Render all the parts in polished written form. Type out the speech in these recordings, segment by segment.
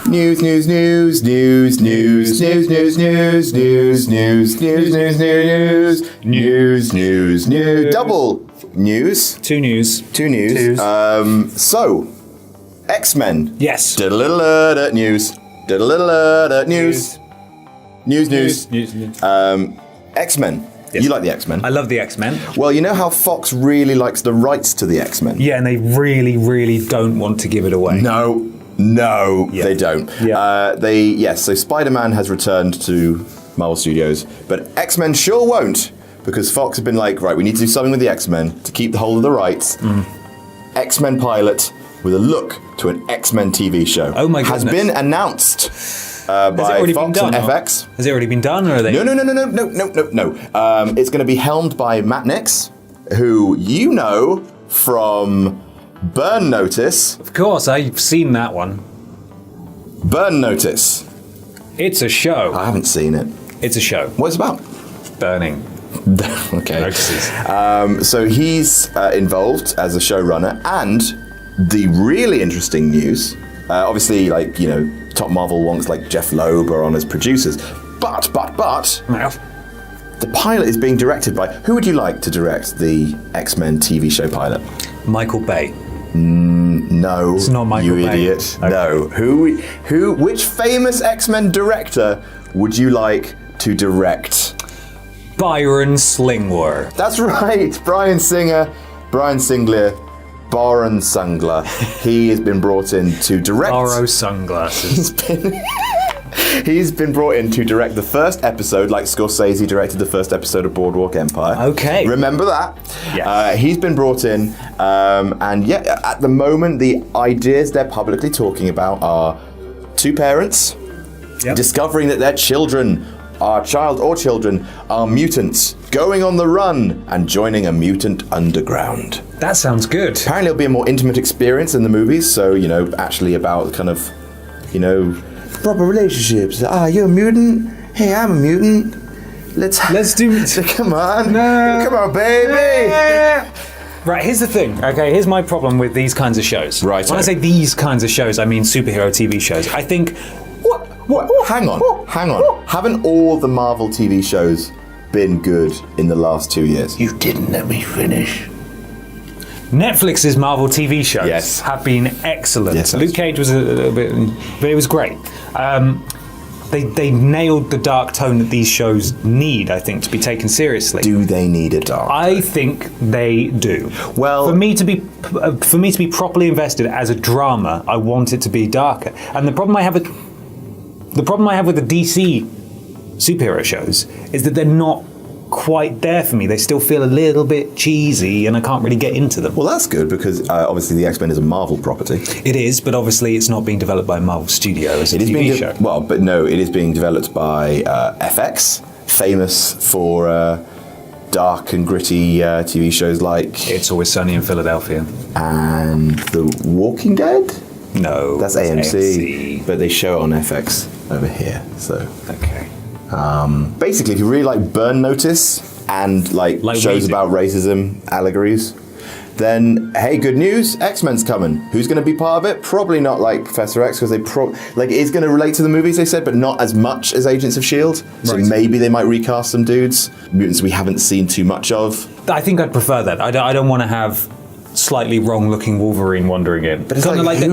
News, news, news, news, news, news, news, news, news, news, news, news, news, news, news, news, double news. Two news. So, X-Men. Yes. News. News. X-Men. Yes. You like the X-Men? I love the X-Men. Well, you know how Fox really likes the rights to the X-Men? Yeah, and they really, really don't want to give it away. No, they don't. Yeah. So Spider-Man has returned to Marvel Studios, but X-Men sure won't, because Fox have been like, right, we need to do something with the X-Men to keep the hold of the rights. X-Men pilot with a look to an X-Men TV show. Oh my goodness. Has been announced by Fox and FX. Has it already been done, or are they? No. It's going to be helmed by Matt Nix, who you know from Burn Notice. Of course, I've seen that one. Burn Notice. It's a show. I haven't seen it. It's a show. What's it about? Burning. Okay. Notices. So he's involved as a showrunner, and the really interesting news, obviously, like, you know, top Marvel wonks like Jeff Loeb are on as producers, but the pilot is being directed by, who would you like to direct the X-Men TV show pilot? Michael Bay. No, it's not Michael Bay. You idiot. Okay. No. Which famous X-Men director would you like to direct? Byron Slingler. That's right, Bryan Singer. Baron Sungler. He has been brought in to direct. Borrow sunglasses. He's been brought in to direct the first episode, like Scorsese directed the first episode of Boardwalk Empire. Okay. Remember that? Yeah. He's been brought in, and yeah, at the moment, the ideas they're publicly talking about are two parents discovering that their children are mutants, going on the run and joining a mutant underground. That sounds good. Apparently it'll be a more intimate experience than the movies, so, you know, actually about kind of, you know, proper relationships. You're a mutant? Hey, I'm a mutant. Let's do it. Come on. No. Come on, baby. Right, here's the thing, okay? Here's my problem with these kinds of shows. Right. When I say these kinds of shows, I mean superhero TV shows. I think... What? Hang on. Haven't all the Marvel TV shows been good in the last 2 years? You didn't let me finish. Netflix's Marvel TV shows have been excellent. Yes, Luke Cage was a bit, but it was great. They nailed the dark tone that these shows need, I think, to be taken seriously. Do they need a dark tone? I think they do. Well, for me to be properly invested as a drama, I want it to be darker. And the problem I have with the DC superhero shows is that they're not quite there for me. They still feel a little bit cheesy, and I can't really get into them. Well, that's good, because obviously the X-Men is a Marvel property. It is, but obviously it's not being developed by Marvel Studios. It is being show. Well, but no, it is being developed by FX, famous for dark and gritty TV shows like It's Always Sunny in Philadelphia and The Walking Dead. No, that's AMC, but they show it on FX over here. So okay. Basically, if you really like Burn Notice and like shows about racism allegories, then hey, good news, X-Men's coming. Who's going to be part of it? Probably not like Professor X, because it is going to relate to the movies, they said, but not as much as Agents of S.H.I.E.L.D. So maybe they might recast some dudes, mutants we haven't seen too much of. I think I'd prefer that. I don't want to have slightly wrong-looking Wolverine wandering in. But it's kind of like the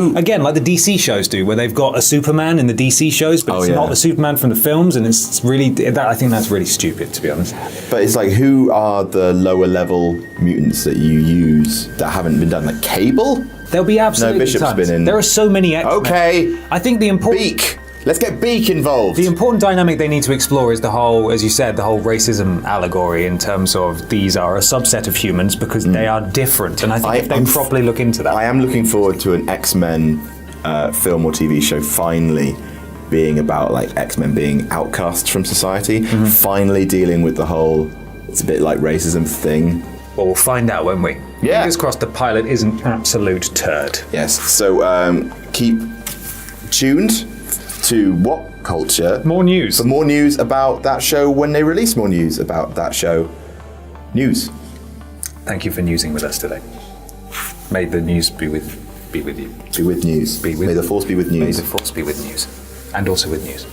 DC shows do, where they've got a Superman in the DC shows, but it's not the Superman from the films, and it's really I think that's really stupid, to be honest. But it's like, who are the lower-level mutants that you use that haven't been done? Like Cable? There'll be absolutely no, Bishop's tons. been in. There are so many X-Men. Okay. I think the important Beak. Let's get Beak involved. The important dynamic they need to explore is the whole, as you said, the whole racism allegory, in terms of these are a subset of humans because they are different. And I think if they properly look into that. I am looking forward to an X-Men film or TV show finally being about like X-Men being outcasts from society, finally dealing with the whole, it's a bit like racism thing. Well, we'll find out, won't we? Yeah. Fingers crossed the pilot is an absolute turd. Yes, so keep tuned to What Culture. More news. For more news about that show when they release more news about that show. News. Thank you for newsing with us today. May the news be with be with you. Be with news. Be with May the force be with news. May the force be with news. And also with news.